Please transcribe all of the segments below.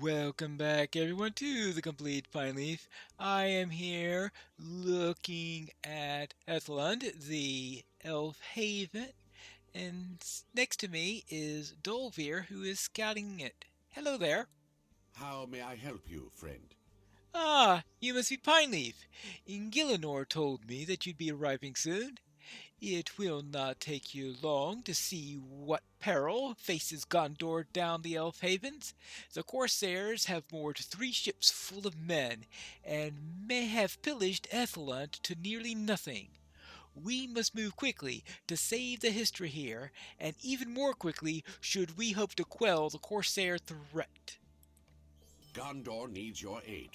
Welcome back, everyone, to the Complete Pineleaf. I am here looking at Ethelund, the Elf Haven, and next to me is Dolvir, who is scouting it. Hello there. How may I help you, friend? Ah, you must be Pineleaf. Gillinor told me that you'd be arriving soon. It will not take you long to see what peril faces Gondor down the Elf Havens. The corsairs have moored 3 ships full of men, and may have pillaged Ethelund to nearly nothing. We must move quickly to save the history here, and even more quickly should we hope to quell the corsair threat. Gondor needs your aid.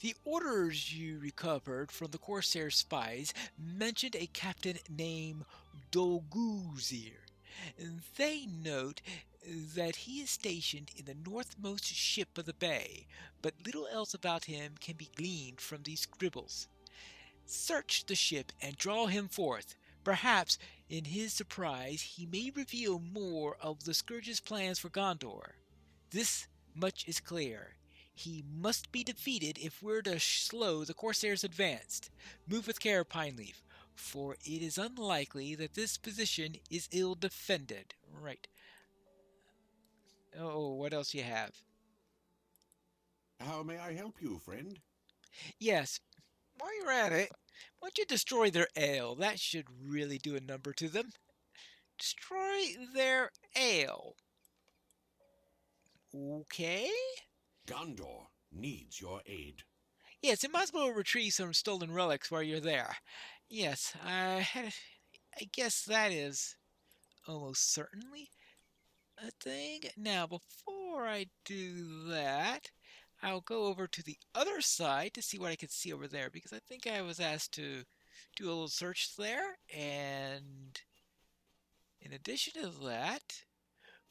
The orders you recovered from the Corsair spies mentioned a captain named Dolguzir. They note that he is stationed in the northmost ship of the bay, but little else about him can be gleaned from these scribbles. Search the ship and draw him forth. Perhaps, in his surprise, he may reveal more of the Scourge's plans for Gondor. This much is clear. He must be defeated if we're to slow the Corsairs' advance. Move with care, Pineleaf, for it is unlikely that this position is ill defended. Right. Oh, what else you have? How may I help you, friend? Yes, while you're at it, why don't you destroy their ale? That should really do a number to them. Destroy their ale. Okay? Gondor needs your aid. Yes, it might well retrieve some stolen relics while you're there. Yes, I guess that is almost certainly a thing. Now, before I do that, I'll go over to the other side to see what I can see over there, because I think I was asked to do a little search there, and in addition to that,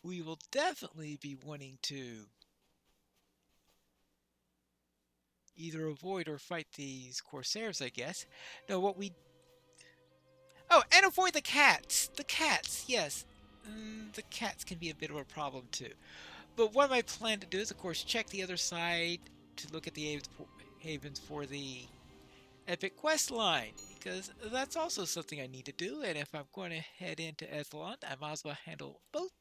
we will definitely be wanting to either avoid or fight these corsairs, I guess. No, what we... Oh, and avoid the cats! The cats, yes. The cats can be a bit of a problem, too. But what I plan to do is, of course, check the other side to look at the havens for the epic quest line, because that's also something I need to do, and if I'm going to head into Ethelon, I might as well handle both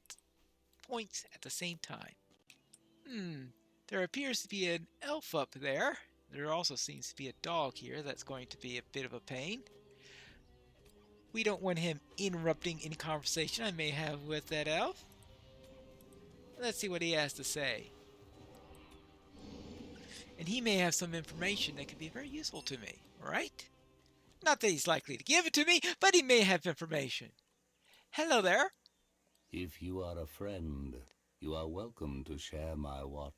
points at the same time. There appears to be an elf up there. There also seems to be a dog here that's going to be a bit of a pain. We don't want him interrupting any conversation I may have with that elf. Let's see what he has to say. And he may have some information that could be very useful to me, right? Not that he's likely to give it to me, but he may have information. Hello there. If you are a friend, you are welcome to share my watch.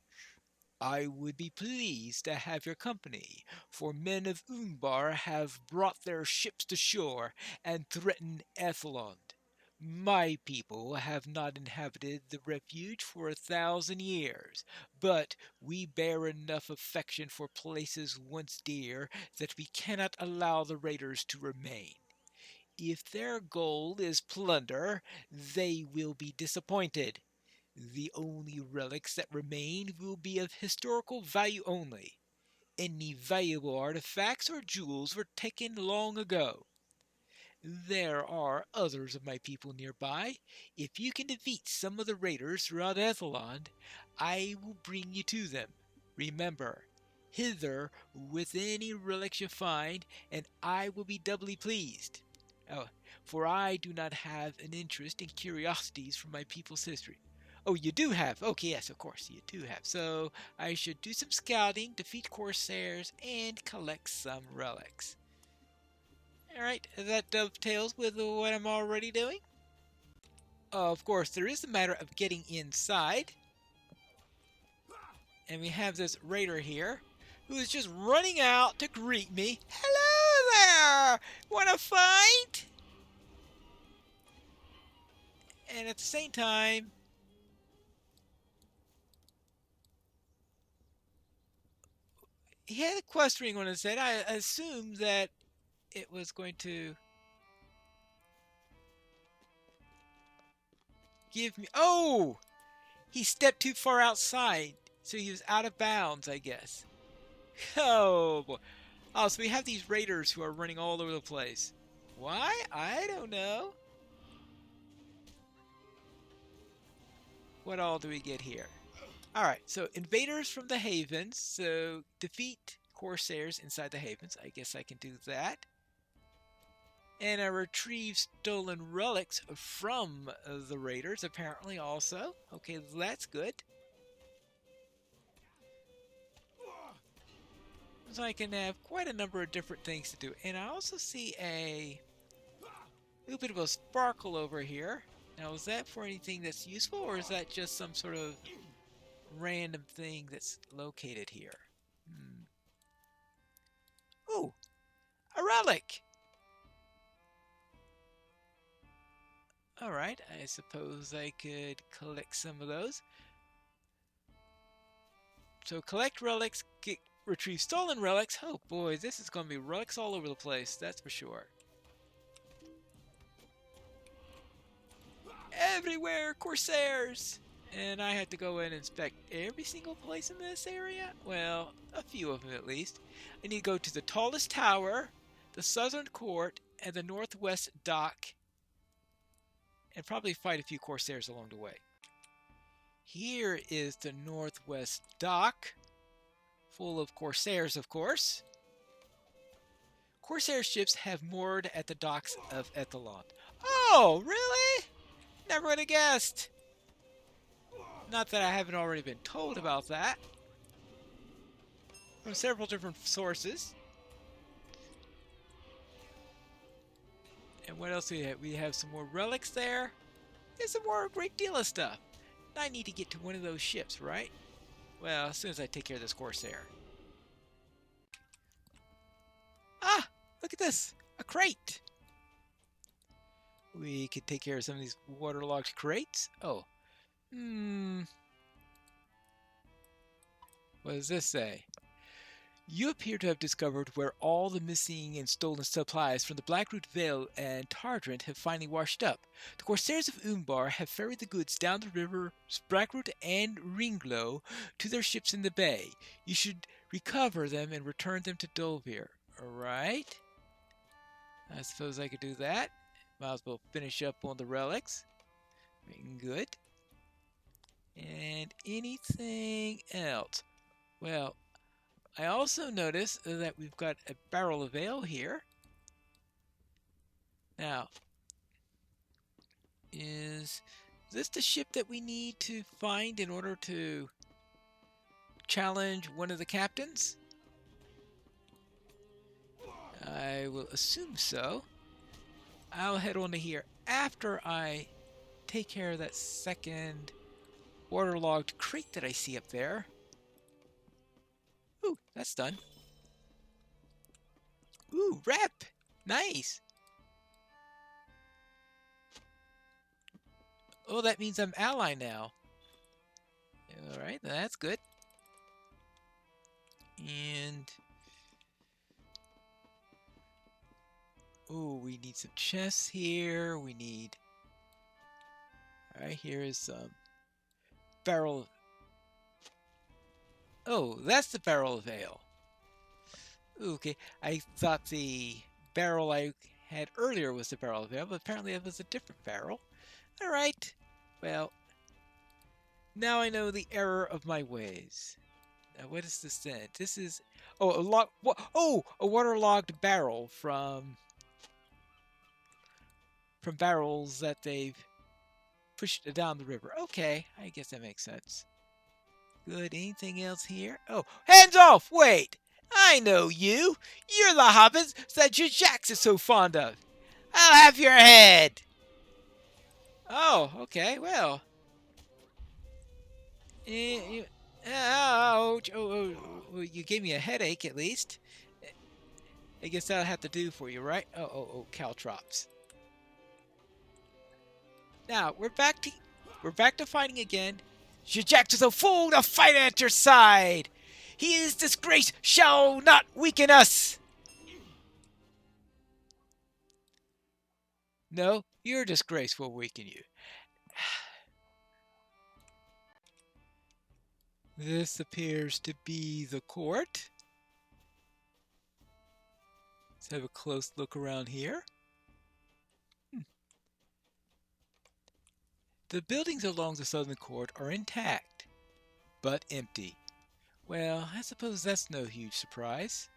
I would be pleased to have your company, for men of Umbar have brought their ships to shore and threatened Ethelond. My people have not inhabited the refuge for 1,000 years, but we bear enough affection for places once dear that we cannot allow the raiders to remain. If their goal is plunder, they will be disappointed. The only relics that remain will be of historical value only. Any valuable artifacts or jewels were taken long ago. There are others of my people nearby. If you can defeat some of the raiders throughout Ethelond, I will bring you to them. Remember, hither with any relics you find, and I will be doubly pleased. Oh, for I do not have an interest in curiosities from my people's history. Oh, you do have? Okay, yes, of course, you do have. So I should do some scouting, defeat corsairs, and collect some relics. Alright, that dovetails with what I'm already doing. Of course, there is the matter of getting inside. And we have this raider here, who is just running out to greet me. Hello there! Wanna fight? And at the same time, he had a quest ring on his head. I assumed that it was going to give me... Oh! He stepped too far outside. So he was out of bounds, I guess. Oh boy. Oh, so we have these raiders who are running all over the place. Why? I don't know. What all do we get here? Alright, so invaders from the havens. So defeat corsairs inside the havens. I guess I can do that. And I retrieve stolen relics from the raiders, apparently, also. Okay, that's good. So I can have quite a number of different things to do. And I also see a little bit of a sparkle over here. Now, is that for anything that's useful, or is that just some sort of random thing that's located here? Oh, a relic! Alright, I suppose I could collect some of those. So collect relics, retrieve stolen relics. Oh boy, this is going to be relics all over the place, that's for sure. Everywhere, corsairs! And I had to go in and inspect every single place in this area? Well, a few of them at least. I need to go to the tallest tower, the southern court, and the northwest dock, and probably fight a few corsairs along the way. Here is the northwest dock, full of corsairs, of course. Corsair ships have moored at the docks of Ethelon. Oh, really? Never would have guessed. Not that I haven't already been told about that. From several different sources. And what else do we have? We have some more relics there. There's some more, a great deal of stuff. I need to get to one of those ships, right? Well, as soon as I take care of this Corsair. Ah! Look at this! A crate! We could take care of some of these waterlogged crates. Oh. What does this say? You appear to have discovered where all the missing and stolen supplies from the Blackroot Vale and Tardrent have finally washed up. The corsairs of Umbar have ferried the goods down the rivers Blackroot and Ringlow to their ships in the bay. You should recover them and return them to Dolvir. Alright. I suppose I could do that. Might as well finish up on the relics. Good. And anything else? Well, I also notice that we've got a barrel of ale here. Now, is this the ship that we need to find in order to challenge one of the captains? I will assume so. I'll head on to here after I take care of that second waterlogged crate that I see up there. Ooh, that's done. Ooh, rep! Nice! Oh, that means I'm ally now. Alright, that's good. And... oh, we need some chests here. We need... alright, here is some barrel... oh, that's the barrel of ale. Okay, I thought the barrel I had earlier was the barrel of ale, but apparently it was a different barrel. Alright, well, now I know the error of my ways. Now, what is this then? This is... oh, a waterlogged barrel from barrels that they've pushed down the river. Okay, I guess that makes sense. Good. Anything else here? Oh, hands off! Wait! I know you! You're the hobbits that Jax is so fond of! I'll have your head! Oh, okay, well. Ouch! Oh, you gave me a headache at least. I guess that'll have to do for you, right? Oh, caltrops. Now, we're back to fighting again. Jax is a fool to fight at your side! His disgrace shall not weaken us! No, your disgrace will weaken you. This appears to be the court. Let's have a close look around here. The buildings along the southern court are intact, but empty. Well, I suppose that's no huge surprise.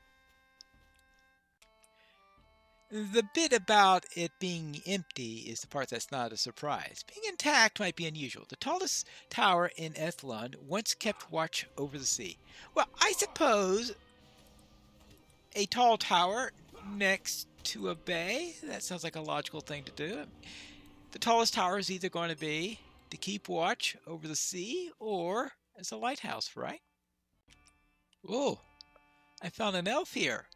The bit about it being empty is the part that's not a surprise. Being intact might be unusual. The tallest tower in Ethlon once kept watch over the sea. Well, I suppose a tall tower next to a bay, that sounds like a logical thing to do. The tallest tower is either going to be to keep watch over the sea or as a lighthouse, right? Oh, I found an elf here.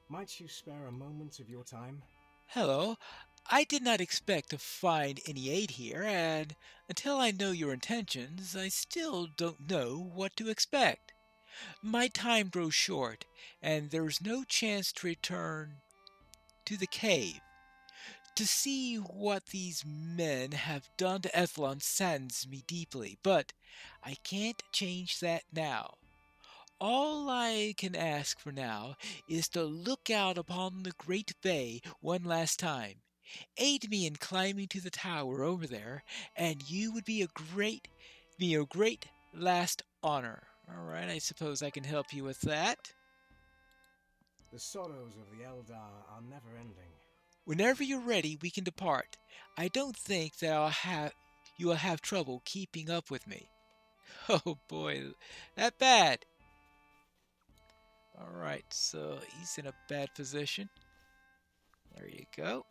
Might you spare a moment of your time? Hello. I did not expect to find any aid here, and until I know your intentions, I still don't know what to expect. My time grows short, and there's no chance to return to the cave. To see what these men have done to Ethlon saddens me deeply, but I can't change that now. All I can ask for now is to look out upon the great bay one last time. Aid me in climbing to the tower over there, and you would be a great last honor. All right, I suppose I can help you with that. The sorrows of the Eldar are never ending. Whenever you're ready, we can depart. I don't think that you will have trouble keeping up with me. Oh boy, that bad. All right, so he's in a bad position. There you go.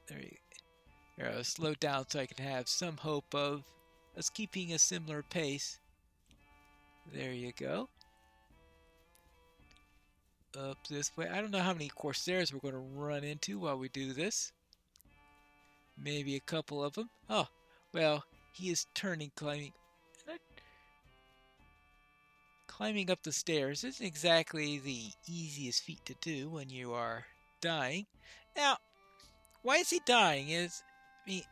There you go. Here, I'll slow down so I can have some hope of us keeping a similar pace. There you go. Up this way. I don't know how many corsairs we're going to run into while we do this. Maybe a couple of them. Oh, well, he is climbing up the stairs isn't exactly the easiest feat to do when you are dying. Now, why is he dying?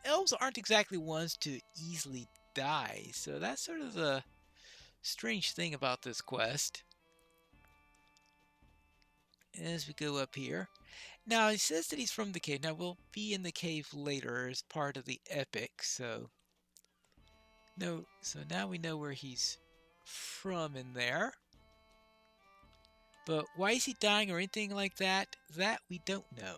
Elves aren't exactly ones to easily die, so that's sort of the strange thing about this quest. As we go up here. Now, he says that he's from the cave. Now, we'll be in the cave later as part of the epic, so now we know where he's from in there. But why is he dying or anything like that? That we don't know.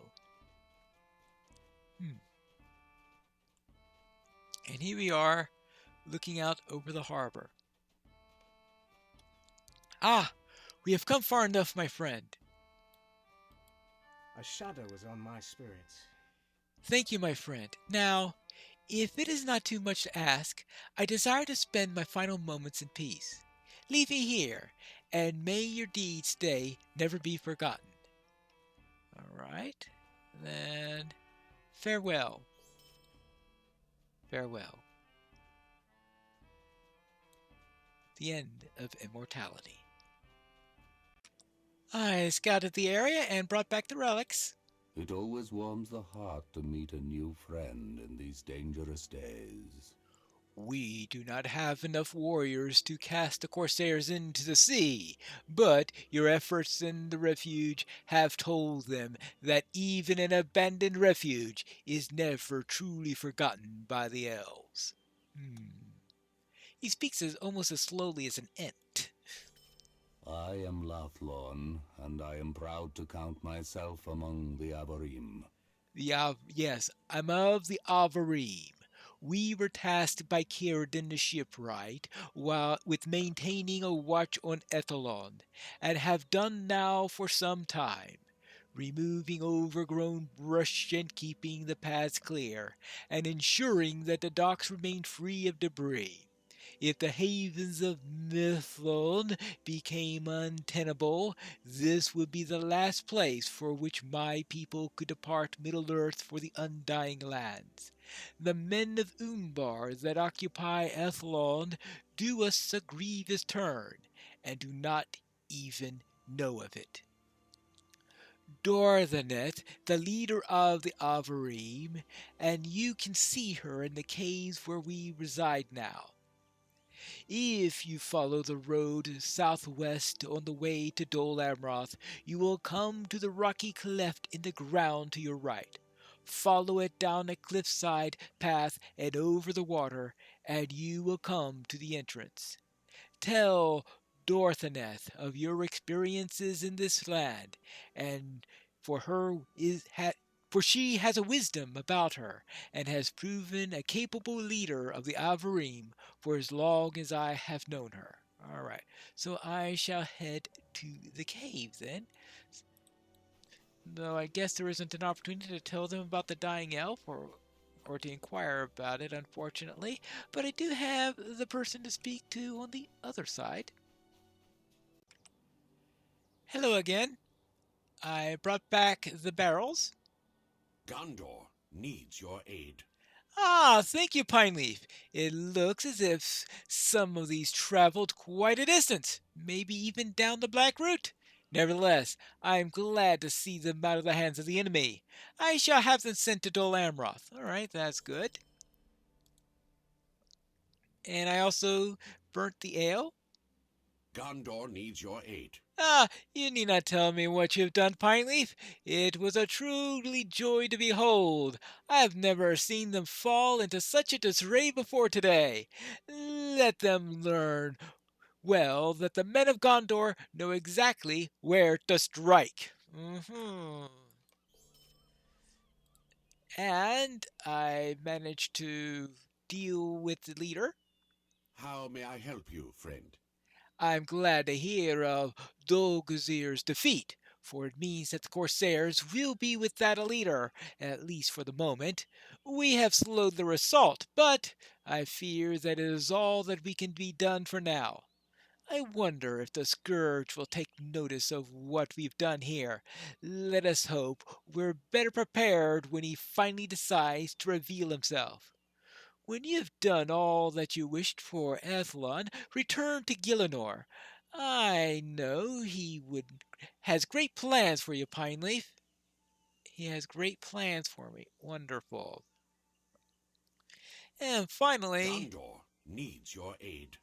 And here we are, looking out over the harbor. Ah, we have come far enough, my friend. A shadow is on my spirit. Thank you, my friend. Now, if it is not too much to ask, I desire to spend my final moments in peace. Leave me here, and may your deeds today never be forgotten. All right, then farewell. Farewell. The end of immortality. I scouted the area and brought back the relics. It always warms the heart to meet a new friend in these dangerous days. We do not have enough warriors to cast the corsairs into the sea, but your efforts in the refuge have told them that even an abandoned refuge is never truly forgotten by the elves. He speaks almost as slowly as an ant. I am Lathlorn, and I am proud to count myself among the Avarim. Yes, I'm of the Avarim. We were tasked by Círdan the shipwright with maintaining a watch on Ethelond, and have done now for some time, removing overgrown brush and keeping the paths clear, and ensuring that the docks remain free of debris. If the havens of Mithlond became untenable, this would be the last place for which my people could depart Middle-earth for the undying lands. The men of Umbar that occupy Ethlond do us a grievous turn, and do not even know of it. Dorthanet, the leader of the Avarim, and you can see her in the caves where we reside now. If you follow the road southwest on the way to Dol Amroth, you will come to the rocky cleft in the ground to your right. Follow it down a cliffside path and over the water, and you will come to the entrance. Tell Dorthaneth of your experiences in this land, and for her is for she has a wisdom about her, and has proven a capable leader of the Avarim for as long as I have known her. All right, so I shall head to the cave then. Though I guess there isn't an opportunity to tell them about the dying elf, or to inquire about it, unfortunately. But I do have the person to speak to on the other side. Hello again. I brought back the barrels. Gondor needs your aid. Ah, thank you, Pineleaf. It looks as if some of these traveled quite a distance, maybe even down the Black Route. Nevertheless, I am glad to see them out of the hands of the enemy. I shall have them sent to Dol Amroth. All right, that's good. And I also burnt the ale. Gondor needs your aid. Ah, you need not tell me what you have done, Pineleaf. It was a truly joy to behold. I have never seen them fall into such a disarray before today. Let them learn well that the men of Gondor know exactly where to strike. And I managed to deal with the leader. How may I help you, friend? I'm glad to hear of Dolgazir's defeat, for it means that the corsairs will be without a leader, at least for the moment. We have slowed their assault, but I fear that it is all that we can be done for now. I wonder if the Scourge will take notice of what we've done here. Let us hope we're better prepared when he finally decides to reveal himself. When you have done all that you wished for Athlon, return to Gielinor. I know has great plans for you, Pineleaf. He has great plans for me. Wonderful. And finally, Gondor needs your aid.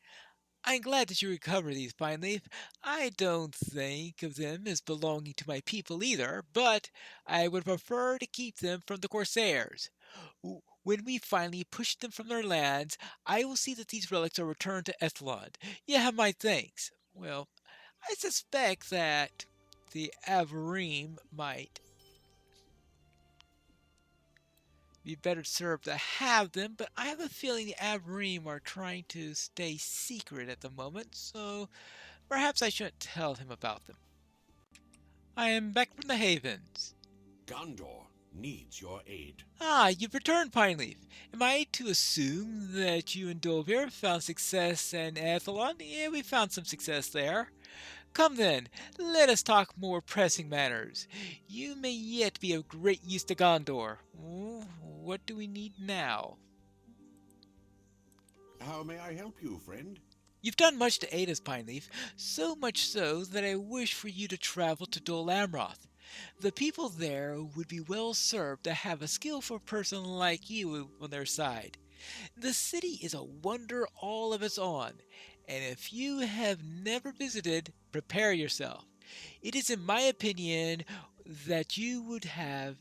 I'm glad that you recovered these, Pineleaf. I don't think of them as belonging to my people either, but I would prefer to keep them from the corsairs. When we finally push them from their lands, I will see that these relics are returned to Ethlond. You have my thanks. Well, I suspect that the Avarim might be better served to have them, but I have a feeling the Avarim are trying to stay secret at the moment, so perhaps I shouldn't tell him about them. I am back from the Havens. Gondor needs your aid. Ah, you've returned, Pineleaf. Am I to assume that you and Dovir found success in Athlon? Yeah, we found some success there. Come then, let us talk more pressing matters. You may yet be of great use to Gondor. What do we need now? How may I help you, friend? You've done much to aid us, Pineleaf, so much so that I wish for you to travel to Dol Amroth. The people there would be well served to have a skillful person like you on their side. The city is a wonder all of its own, and if you have never visited, prepare yourself. It is in my opinion that you would have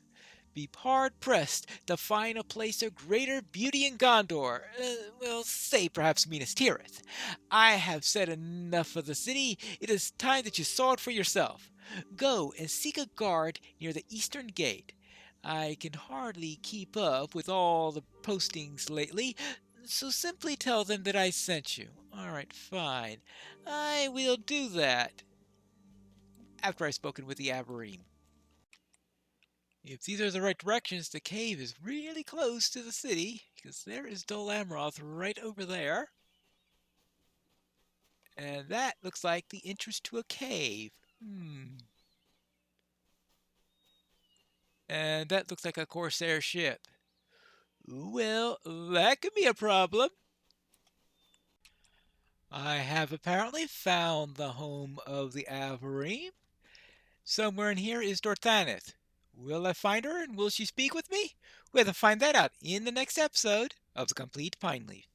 be hard pressed to find a place of greater beauty in Gondor. Say perhaps Minas Tirith. I have said enough of the city. It is time that you saw it for yourself. Go and seek a guard near the eastern gate. I can hardly keep up with all the postings lately, so simply tell them that I sent you. All right, fine. I will do that after I've spoken with the Avarim. If these are the right directions, the cave is really close to the city, because there is Dol Amroth right over there. And that looks like the entrance to a cave. And that looks like a corsair ship. Well, that could be a problem. I have apparently found the home of the Avarim. Somewhere in here is Dorthaneth. Will I find her and will she speak with me? We'll have to find that out in the next episode of The Complete Pineleaf.